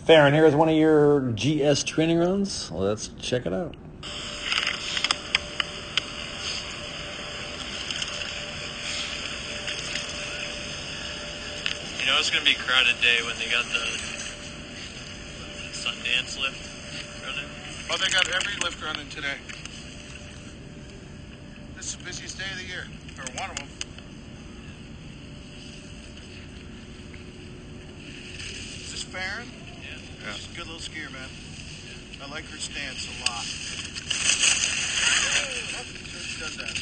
Faran, here's one of your GS training runs. Let's check it out. You know it's going to be a crowded day when they got the Sundance lift running. Oh, they got every lift running today. This is the busiest day of the year, or one of them. Is this Faran? Yeah. She's a good little skier, man. I like her stance a lot. Oh, she does that.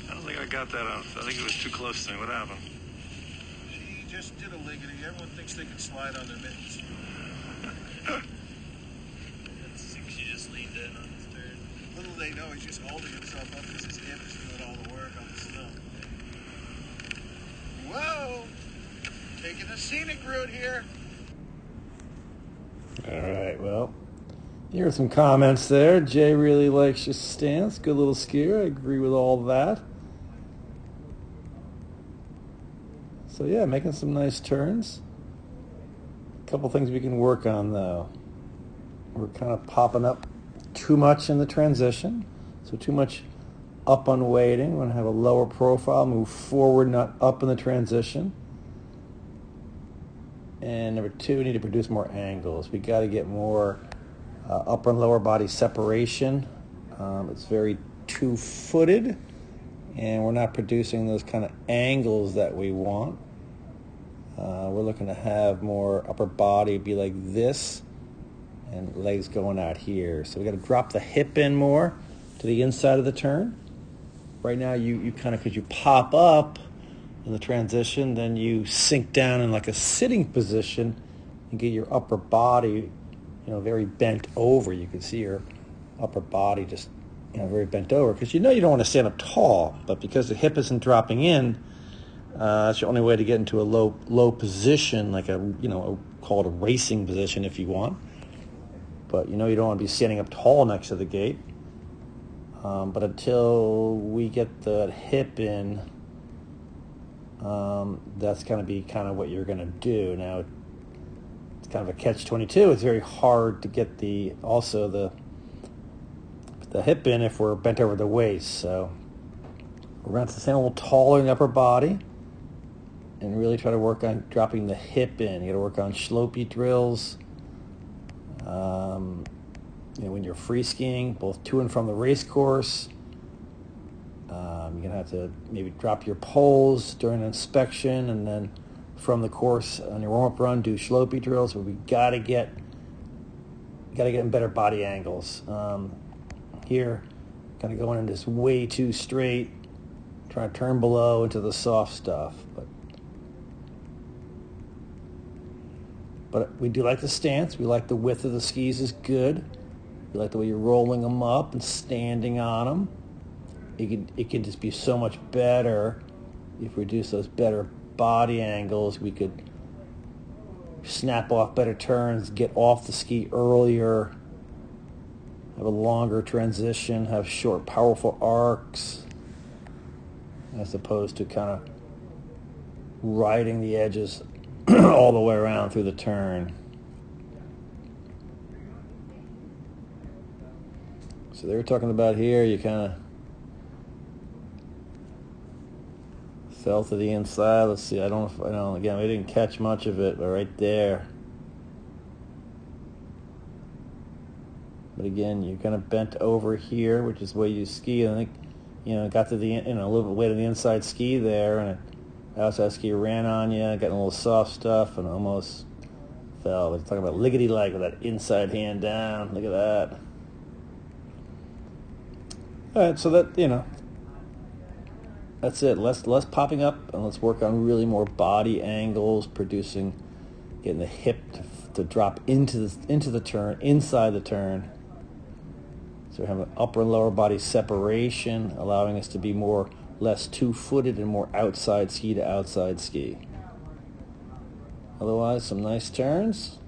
I don't think I got that on. I think it was too close to me. What happened? She just did a liggity. Everyone thinks they can slide on their mittens. I think she just leaned in on his turn. Little they know he's just holding himself up because his hip is doing all the work on the snow. Whoa! Taking a scenic route here. All right, well, here are some comments there. Jay really likes your stance. Good little skier. I agree with all that. So yeah, making some nice turns. A couple things we can work on though. We're kind of popping up too much in the transition. So too much up on weighting. We want to have a lower profile, move forward, not up in the transition. And number two, we need to produce more angles. We got to get more upper and lower body separation. It's very two-footed, and we're not producing those kind of angles that we want. We're looking to have more upper body be like this, and legs going out here. So we got to drop the hip in more to the inside of the turn. Right now, you kind of, because you pop up in the transition, then you sink down in like a sitting position and get your upper body, very bent over. You can see your upper body just, very bent over, because you don't want to stand up tall, but because the hip isn't dropping in, that's your only way to get into a low position, like call it a racing position if you want. But you don't want to be standing up tall next to the gate. But until we get the hip in, that's going to be kind of what you're going to do. Now, it's kind of a catch-22. It's very hard to get the hip in if we're bent over the waist. So we're going to have to stand a little taller in the upper body and really try to work on dropping the hip in. You got to work on slopey drills. When you're free skiing, both to and from the race course, you're going to have to maybe drop your poles during inspection, and then from the course on your warm-up run, do slopey drills. But we got to get in better body angles. Here, kind of going in this way too straight, trying to turn below into the soft stuff. But we do like the stance. We like the width of the skis is good. We like the way you're rolling them up and standing on them. It could just be so much better if we reduce those better body angles. We could snap off better turns, get off the ski earlier, have a longer transition, have short, powerful arcs, as opposed to kind of riding the edges all the way around through the turn. So they were talking about here, you kind of fell to the inside. Let's see, I don't know, again, we didn't catch much of it, but right there. But again, you're kind of bent over here, which is the way you ski. And I think, got to the, a little bit weight on the inside ski there, and the outside ski ran on you, getting a little soft stuff, and almost fell. We're talking about liggity leg with that inside hand down. Look at that. All right, so that, that's it. Less popping up, and let's work on really more body angles, getting the hip to drop into the turn, inside the turn. So we have an upper and lower body separation, allowing us to be less two-footed and more outside ski to outside ski. Otherwise, some nice turns.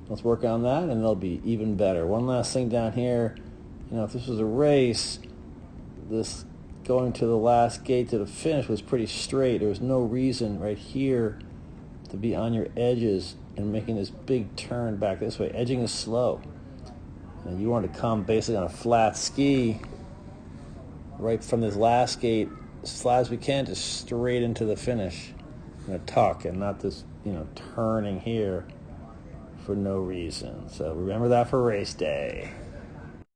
Let's work on that, and they'll be even better. One last thing down here, if this was a race, this going to the last gate to the finish was pretty straight. There was no reason right here to to be on your edges and making this big turn back this way. Edging is slow. And you want to come basically on a flat ski right from this last gate as flat as we can, just straight into the finish in a tuck, and not this, turning here for no reason. So remember that for race day.